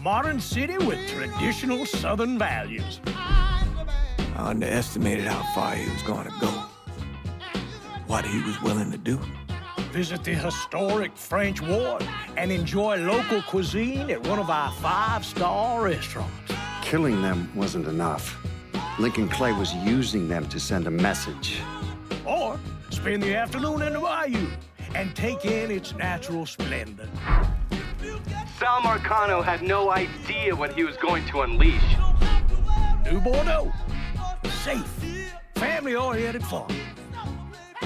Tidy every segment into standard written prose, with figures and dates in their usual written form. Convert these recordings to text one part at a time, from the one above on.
modern city with traditional Southern values. I underestimated how far he was going to go. What he was willing to do. Visit the historic French Ward and enjoy local cuisine at one of our 5-star restaurants. Killing them wasn't enough. Lincoln Clay was using them to send a message. Or spend the afternoon in the bayou and take in its natural splendor. Sal Marcano had no idea what he was going to unleash. New Bordeaux. Safe, family-oriented fun.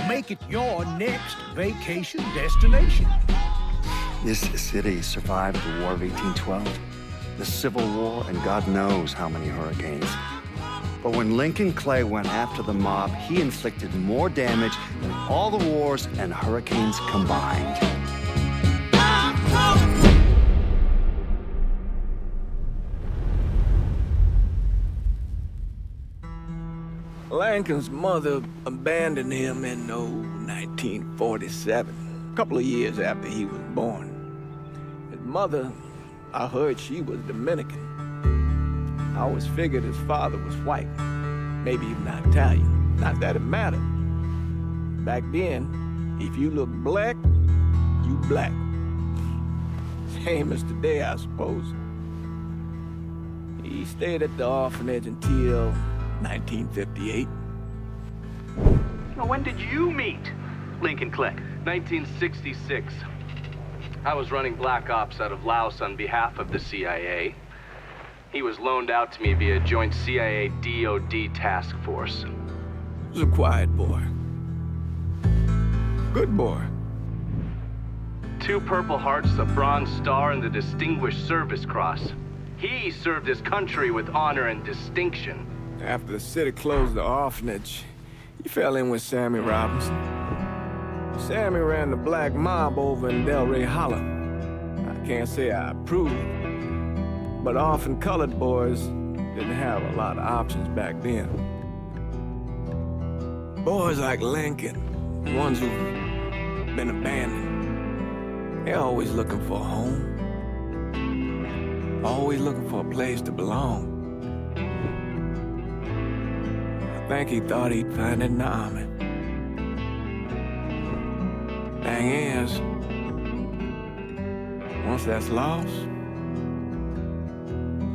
Make it your next vacation destination. This city survived the War of 1812, the Civil War, and God knows how many hurricanes. But when Lincoln Clay went after the mob, he inflicted more damage than all the wars and hurricanes combined. Lincoln's mother abandoned him in 1947, a couple of years after he was born. His mother, I heard she was Dominican. I always figured his father was white, maybe even Italian. Not that it mattered. Back then, if you looked black, you black. Same as today, I suppose. He stayed at the orphanage until 1958. Now, when did you meet Lincoln Clay? 1966. I was running Black Ops out of Laos on behalf of the CIA. He was loaned out to me via joint CIA-DOD task force. He was a quiet boy. Good boy. 2 Purple Hearts, a Bronze Star, and the Distinguished Service Cross. He served his country with honor and distinction. After the city closed the orphanage, he fell in with Sammy Robinson. Sammy ran the black mob over in Delray Hollow. I can't say I approved, but orphan colored boys didn't have a lot of options back then. Boys like Lincoln, the ones who've been abandoned, they're always looking for a home. Always looking for a place to belong. I think he thought he'd find it in the army. Thing is, once that's lost, you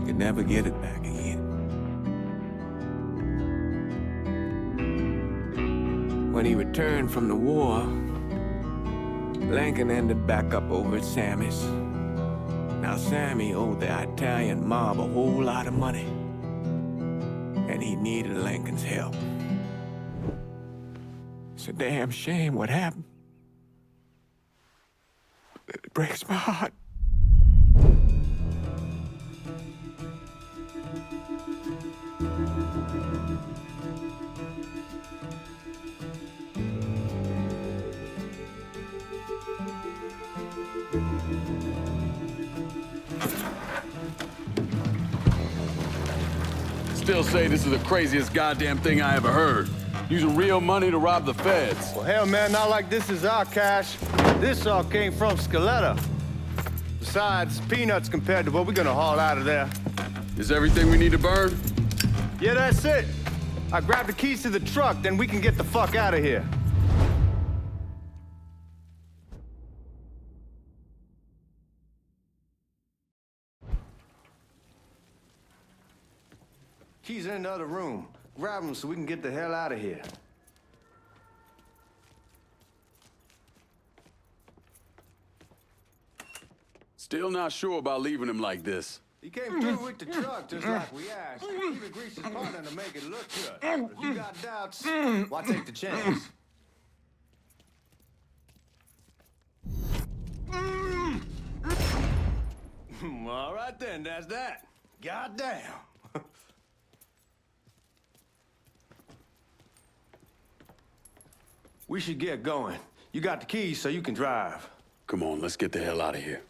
can never get it back again. When he returned from the war, Lincoln ended back up over at Sammy's. Now Sammy owed the Italian mob a whole lot of money, and he needed Lincoln's help. It's a damn shame what happened. It breaks my heart. Still say this is the craziest goddamn thing I ever heard. Using real money to rob the feds. Well, hell, man, not like this is our cash. This all came from Scaletta. Besides, peanuts compared to what we're gonna haul out of there. Is everything we need to burn? Yeah, that's it. I grabbed the keys to the truck, then we can get the fuck out of here. Keys in the other room. Grab them so we can get the hell out of here. Still not sure about leaving him like this. He came through with the truck just like we asked. Even greased his partner to make it look good. If you got doubts, why take the chance? All right then, that's that. Goddamn. We should get going. You got the keys so you can drive. Come on, let's get the hell out of here.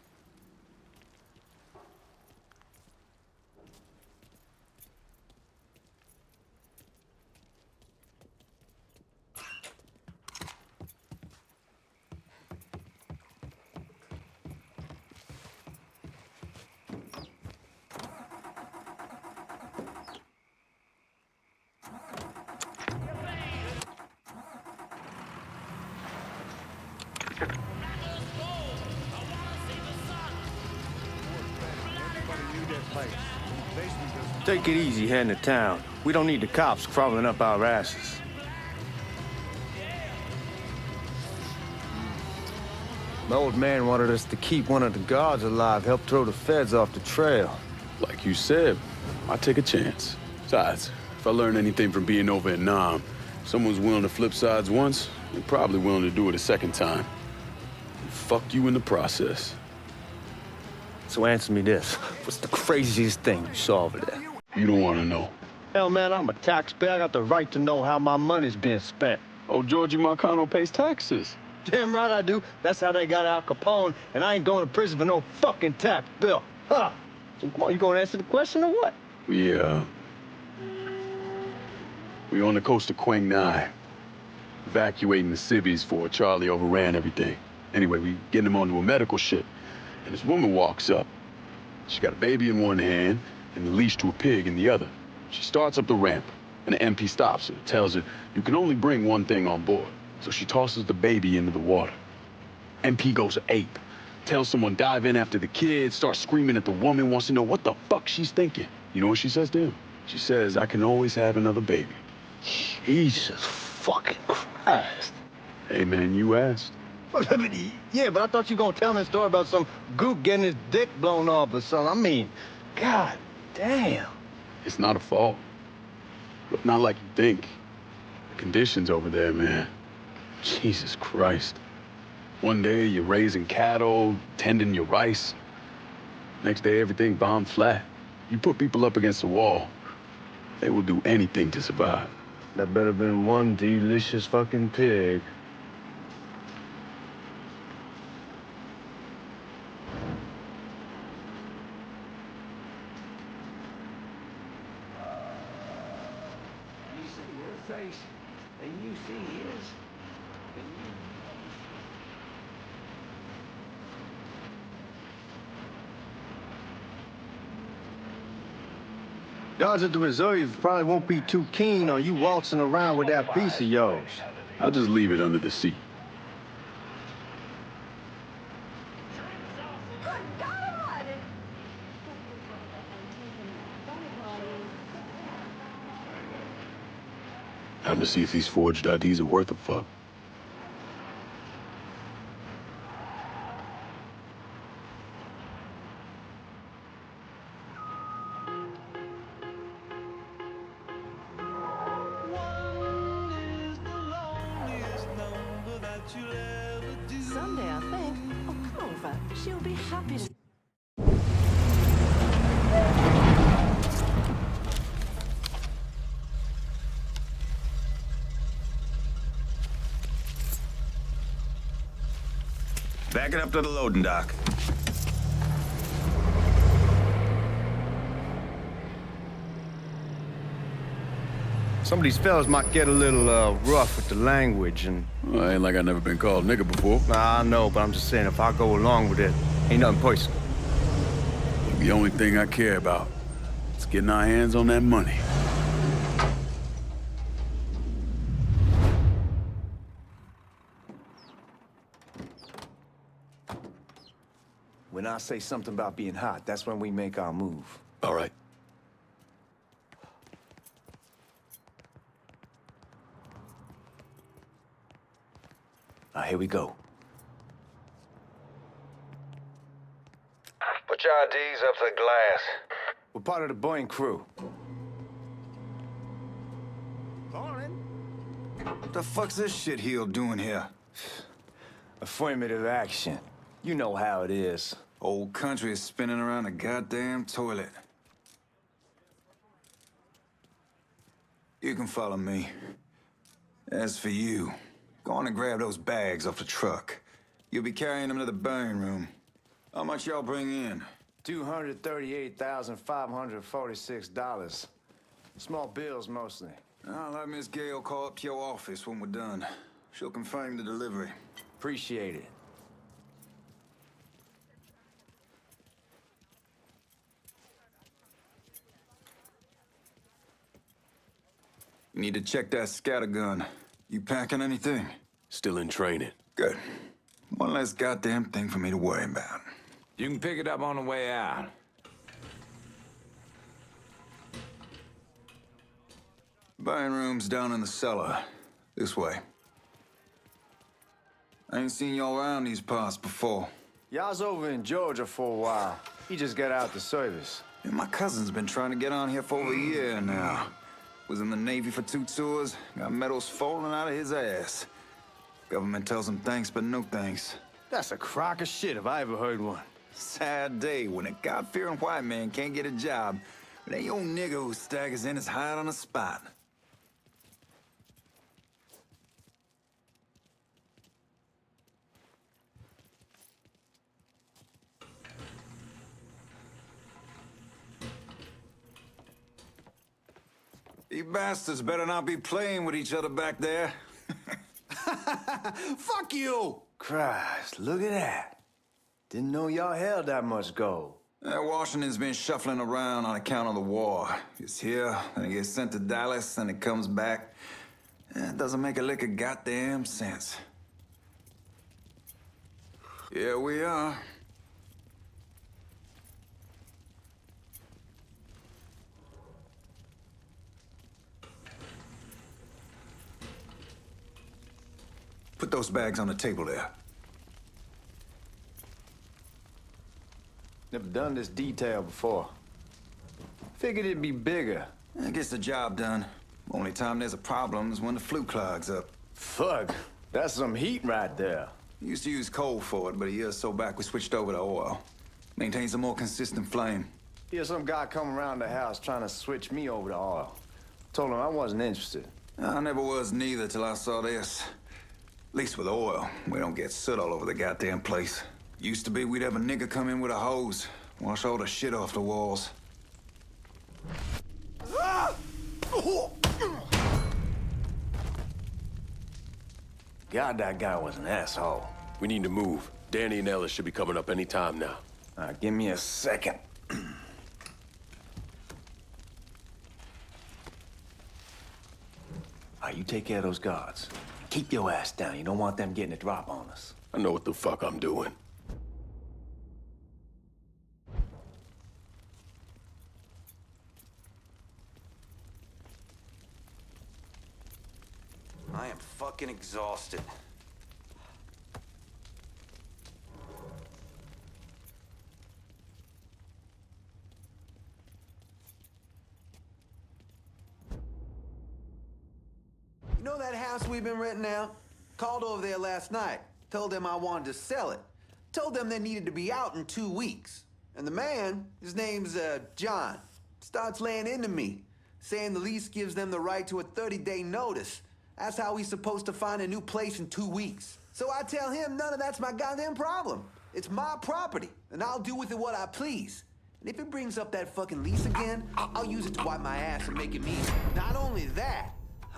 Take it easy heading to town. We don't need the cops crawling up our asses. The old man wanted us to keep one of the guards alive, help throw the feds off the trail. Like you said, I take a chance. Besides, if I learn anything from being over in Nam, if someone's willing to flip sides once, they're probably willing to do it a second time. And fuck you in the process. So answer me this. What's the craziest thing you saw over there? You don't want to know. Hell, man, I'm a taxpayer. I got the right to know how my money's being spent. Oh, Georgie Marcano pays taxes. Damn right I do. That's how they got Al Capone, and I ain't going to prison for no fucking tax bill. Huh? So come on, you gonna answer the question or what? We on the coast of Quang Nai, evacuating the civvies before Charlie overran everything. Anyway, we getting him onto a medical ship, and this woman walks up. She got a baby in one hand and the leash to a pig in the other. She starts up the ramp, and the MP stops her, tells her, you can only bring one thing on board. So she tosses the baby into the water. MP goes ape, tells someone dive in after the kid, starts screaming at the woman, wants to know what the fuck she's thinking. You know what she says to him? She says, I can always have another baby. Jesus fucking Christ. Hey, man, you asked. Yeah, but I thought you were gonna tell me a story about some gook getting his dick blown off or something. I mean, God damn. It's not a fault. But not like you think. The conditions over there, man. Jesus Christ. One day you're raising cattle, tending your rice. Next day everything bombed flat. You put people up against the wall, they will do anything to survive. That better been one delicious fucking pig. You see your face, and you see his. Guards at the reserve probably won't be too keen on you waltzing around with that piece of yours. I'll just leave it under the seat. Time to see if these forged IDs are worth a fuck. Someday, I think. Oh, come over. She'll be happy to. Back it up to the loading dock. Some of these fellas might get a little rough with the language, and Well, ain't like I never been called nigga before. I know, but I'm just saying, if I go along with it, ain't nothing personal. The only thing I care about is getting our hands on that money. When I say something about being hot, that's when we make our move. All right. Now, here we go. Put your IDs up to the glass. We're part of the Boeing crew. What the fuck's this shitheel doing here? Affirmative action. You know how it is. Old country is spinning around a goddamn toilet. You can follow me. As for you, go on and grab those bags off the truck. You'll be carrying them to the burn room. How much y'all bring in? $238,546. Small bills, mostly. I'll have Miss Gale call up to your office when we're done. She'll confirm the delivery. Appreciate it. You need to check that scattergun. You packing anything? Still in training. Good. One less goddamn thing for me to worry about. You can pick it up on the way out. Burn room's down in the cellar. This way. I ain't seen y'all around these parts before. Y'all's over in Georgia for a while. He just got out the service. Yeah, my cousin's been trying to get on here for over a year now. Was in the Navy for 2 tours, got medals falling out of his ass. Government tells him thanks, but no thanks. That's a crock of shit if I ever heard one. Sad day when a God-fearing white man can't get a job, but that old nigga who staggers in is hired on the spot. You bastards better not be playing with each other back there. Fuck you! Christ, look at that. Didn't know y'all held that much gold. Washington's been shuffling around on account of the war. It's here, then it gets sent to Dallas, then it comes back. It doesn't make a lick of goddamn sense. Here we are. Put those bags on the table there. Never done this detail before. Figured it'd be bigger. It gets the job done. Only time there's a problem is when the flue clogs up. Fuck, that's some heat right there. Used to use coal for it, but a year or so back we switched over to oil. Maintains a more consistent flame. Here's some guy come around the house trying to switch me over to oil. Told him I wasn't interested. I never was neither till I saw this. At least with oil, we don't get soot all over the goddamn place. Used to be we'd have a nigga come in with a hose, wash all the shit off the walls. God, that guy was an asshole. We need to move. Danny and Ellis should be coming up any time now. Give me a second. You take care of those guards. Keep your ass down. You don't want them getting a drop on us. I know what the fuck I'm doing. I am fucking exhausted. You know that house we've been renting out? Called over there last night. Told them I wanted to sell it. Told them they needed to be out in 2 weeks. And the man, his name's John, starts laying into me, saying the lease gives them the right to a 30-day notice. That's how he's supposed to find a new place in 2 weeks. So I tell him none of that's my goddamn problem. It's my property, and I'll do with it what I please. And if it brings up that fucking lease again, I'll use it to wipe my ass and make it mean. Not only that,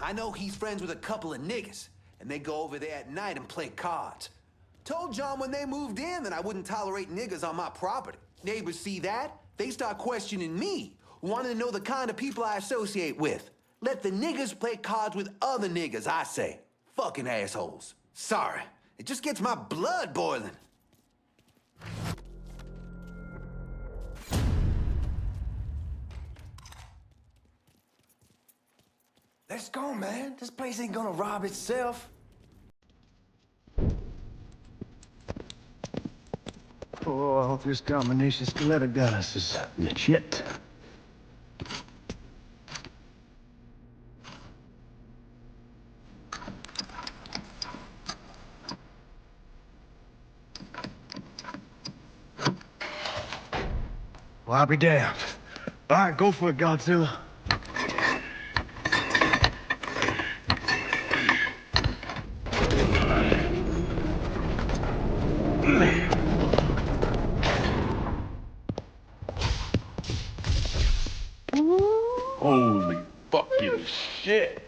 I know he's friends with a couple of niggas, and they go over there at night and play cards. Told John when they moved in that I wouldn't tolerate niggas on my property. Neighbors see that, they start questioning me, wanting to know the kind of people I associate with. Let the niggas play cards with other niggas, I say. Fucking assholes. Sorry, it just gets my blood boiling. Let's go, man. This place ain't gonna rob itself. Oh, I hope this combination stiletto got us is legit. Well, I'll be damned. All right, go for it, Godzilla. Holy fucking shit.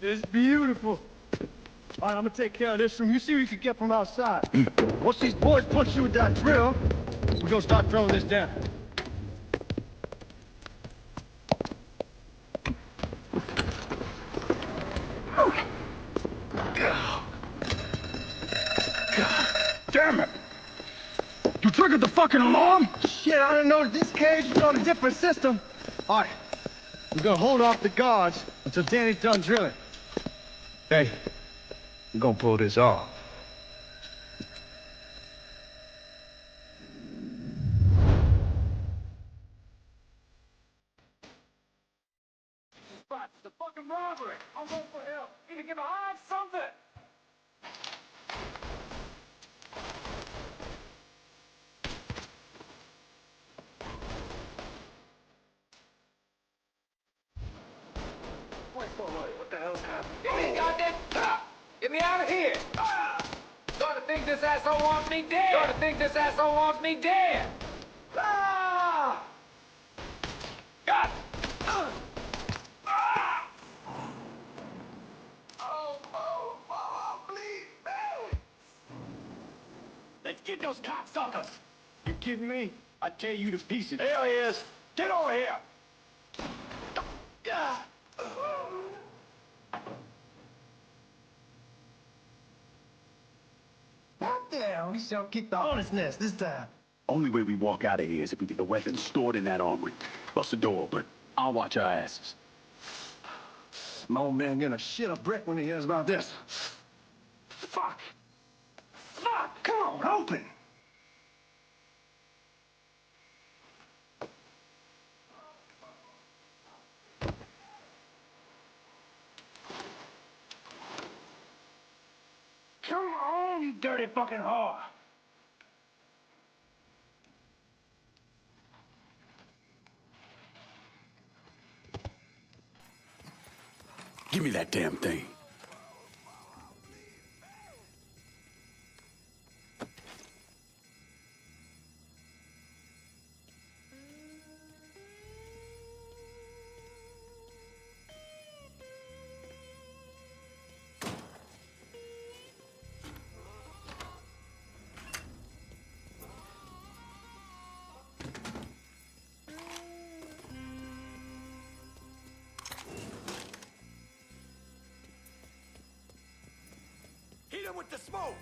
It's beautiful. All right, I'm gonna take care of this room. You see what you can get from outside. Once these boys punch you with that drill, we're gonna start throwing this down. God damn it. You triggered the fucking alarm? Shit, I didn't know that this cage was on a different system. All right, We're gonna hold off the guards until Danny's done drilling. Hey, we're gonna pull this off. It's a fucking robbery. I'm going for help. Need to get behind something. What the hell's happening? Get me, goddamn cop! Get me out of here! Starting to think this asshole wants me dead! Starting to think this asshole wants me dead! Ah! God! Let's get those cocksuckers! You kidding me? I tear you to pieces. Hell yes! Get over here! Goddamn, we shall kick the hornet's nest this time. Only way we walk out of here is if we get the weapons stored in that armory. Bust the door open. I'll watch our asses. My old man gonna shit a brick when he hears about this. Fuck! Fuck! Come on, open! Come on, you dirty fucking whore! Give me that damn thing. With the smoke!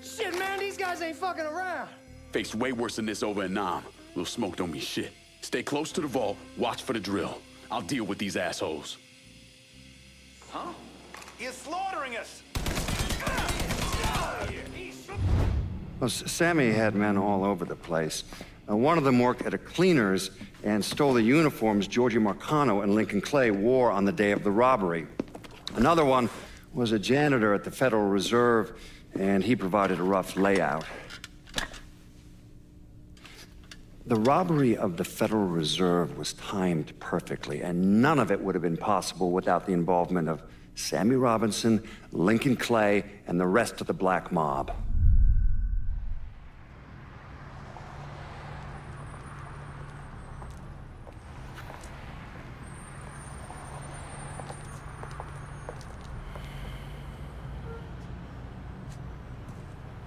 Shit, man, these guys ain't fucking around. Faced way worse than this over in Nam. Little smoke don't mean shit. Stay close to the vault, watch for the drill. I'll deal with these assholes. Huh? You're slaughtering us! Well, Sammy had men all over the place. One of them worked at a cleaner's and stole the uniforms Georgie Marcano and Lincoln Clay wore on the day of the robbery. Another one was a janitor at the Federal Reserve, and he provided a rough layout. The robbery of the Federal Reserve was timed perfectly, and none of it would have been possible without the involvement of Sammy Robinson, Lincoln Clay, and the rest of the black mob.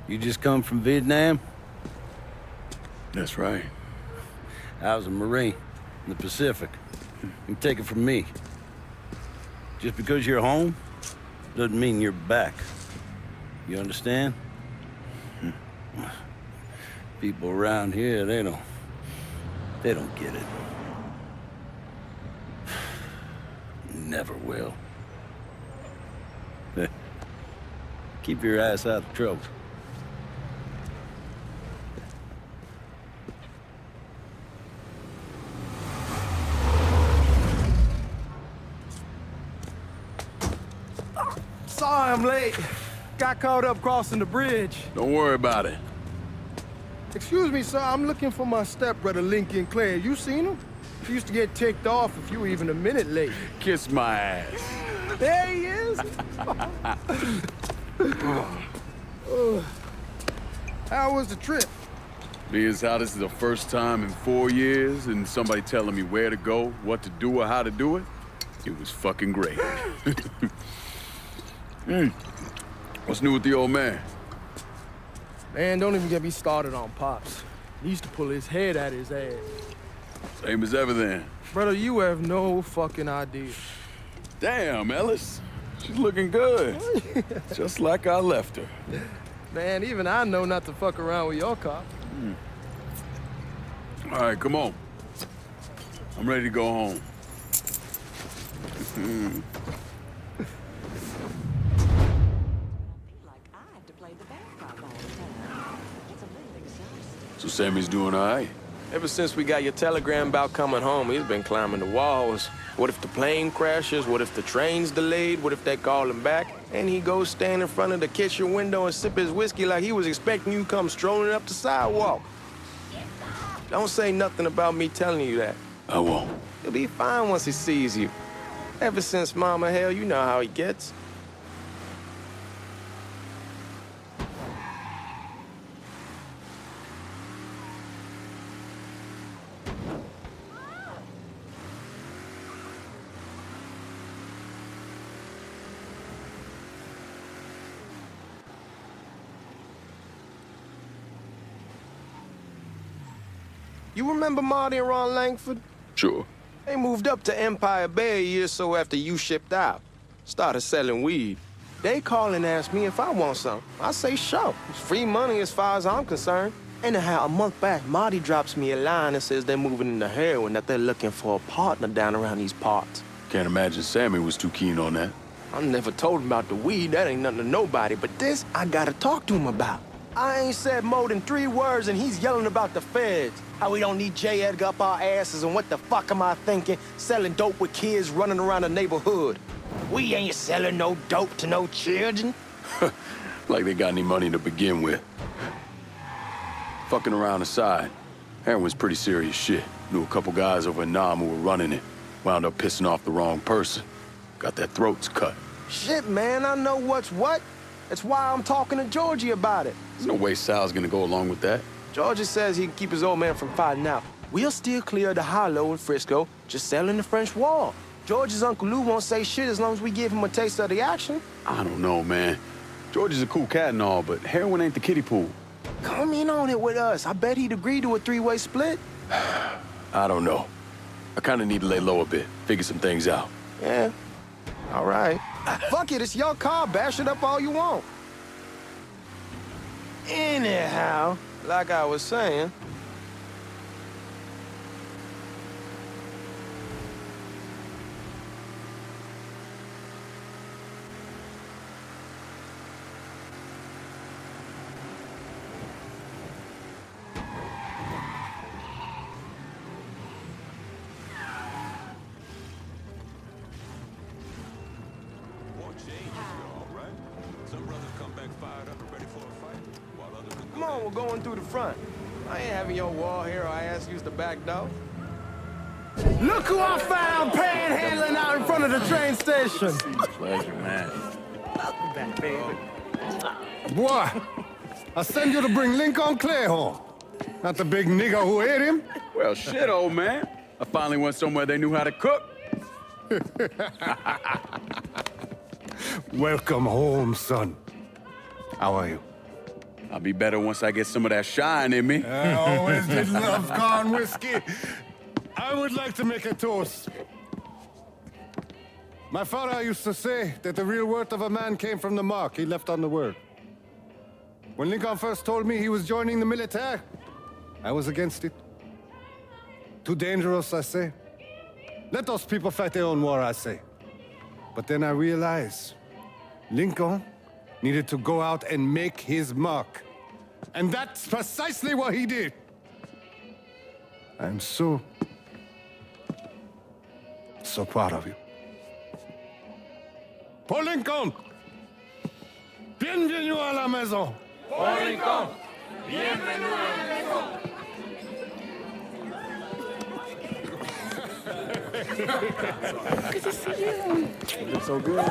You just come from Vietnam? That's right. I was a Marine in the Pacific. You take it from me. Just because you're home doesn't mean you're back. You understand? People around here, they don't get it. Never will. Keep your ass out of trouble. Sorry I'm late. Got caught up crossing the bridge. Don't worry about it. Excuse me, sir. I'm looking for my stepbrother, Lincoln Clay. You seen him? He used to get ticked off if you were even a minute late. Kiss my ass. There he is. How was the trip? Being how this is the first time in 4 years and somebody telling me where to go, what to do, or how to do it, it was fucking great. What's new with the old man? Man, don't even get me started on Pops. He used to pull his head out his ass. Same as ever then. Brother, you have no fucking idea. Damn, Ellis. She's looking good. Just like I left her. Man, even I know not to fuck around with your cop. All right, come on. I'm ready to go home. So Sammy's doing all right? Ever since we got your telegram about coming home, he's been climbing the walls. What if the plane crashes? What if the train's delayed? What if they call him back? And he goes stand in front of the kitchen window and sip his whiskey like he was expecting you to come strolling up the sidewalk. Don't say nothing about me telling you that. I won't. He'll be fine once he sees you. Ever since Mama, hell, you know how he gets. You remember Marty and Ron Langford? Sure. They moved up to Empire Bay a year or so after you shipped out. Started selling weed. They call and ask me if I want some. I say sure. It's free money as far as I'm concerned. Anyhow, a month back, Marty drops me a line and says they're moving into heroin, that they're looking for a partner down around these parts. Can't imagine Sammy was too keen on that. I never told him about the weed. That ain't nothing to nobody. But this, I gotta talk to him about. I ain't said more than 3 words and he's yelling about the feds. How we don't need J. Edgar up our asses and what the fuck am I thinking? Selling dope with kids running around the neighborhood. We ain't selling no dope to no children. Like they got any money to begin with. Fucking around aside, heroin's pretty serious shit. Knew a couple guys over in Nam who were running it. Wound up pissing off the wrong person. Got their throats cut. Shit, man, I know what's what. That's why I'm talking to Georgie about it. There's no way Sal's gonna go along with that. Georgie says he can keep his old man from fighting out. We'll still clear the hollow in Frisco, just selling the French Wall. George's Uncle Lou won't say shit as long as we give him a taste of the action. I don't know, man. George is a cool cat and all, but heroin ain't the kiddie pool. Come in on it with us. I bet he'd agree to a 3-way split. I don't know. I kinda need to lay low a bit, figure some things out. Yeah, all right. Fuck it, it's your car. Bash it up all you want. Anyhow, like I was saying, come on, we're going through the front. I ain't having your wall here or I ask you use the back door. Look who I found panhandling out in front of the train station. Pleasure, man. Welcome back, baby. Boy, I send you to bring Lincoln Clay home. Not the big nigger who ate him. Well, shit, old man. I finally went somewhere they knew how to cook. Welcome home, son. How are you? I'll be better once I get some of that shine in me. I always did love corn whiskey. I would like to make a toast. My father used to say that the real worth of a man came from the mark he left on the world. When Lincoln first told me he was joining the military, I was against it. Too dangerous, I say. Let those people fight their own war, I say. But then I realized Lincoln needed to go out and make his mark. And that's precisely what he did. I'm so proud of you. Paul Lincoln! Bienvenue à la maison! Paul Lincoln! Bienvenue à la maison! Good to see you. You look so good.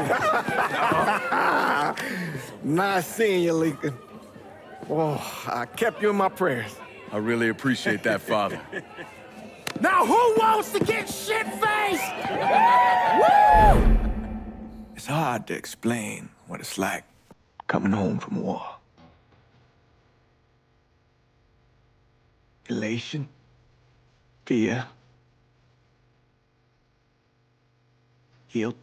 Nice seeing you, Lincoln. Oh, I kept you in my prayers. I really appreciate that, Father. Now who wants to get shit-faced? Woo! It's hard to explain what it's like coming home from war. Elation, fear, guilt.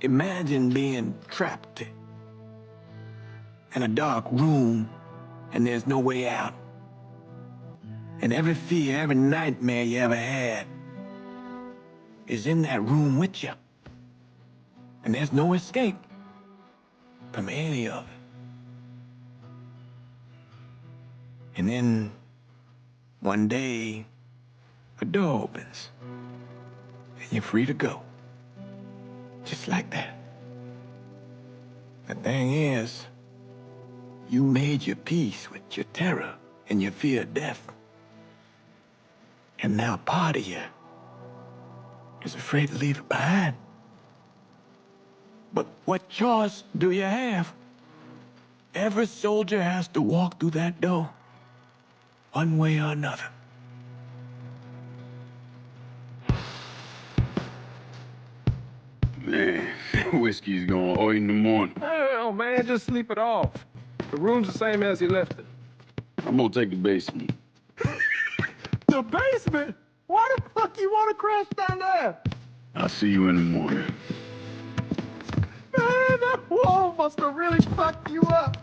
Imagine being trapped in a dark room and there's no way out. And every fear, every nightmare you ever had is in that room with you. And there's no escape from any of it. And then one day, a door opens, and you're free to go. Just like that. The thing is, you made your peace with your terror and your fear of death. And now part of you is afraid to leave it behind. But what choice do you have? Every soldier has to walk through that door, one way or another. Man, whiskey's going oi in the morning. Hell, man, just sleep it off. The room's the same as you left it. I'm gonna take the basement. The basement? Why the fuck you want to crash down there? I'll see you in the morning. Man, that wall must have really fucked you up.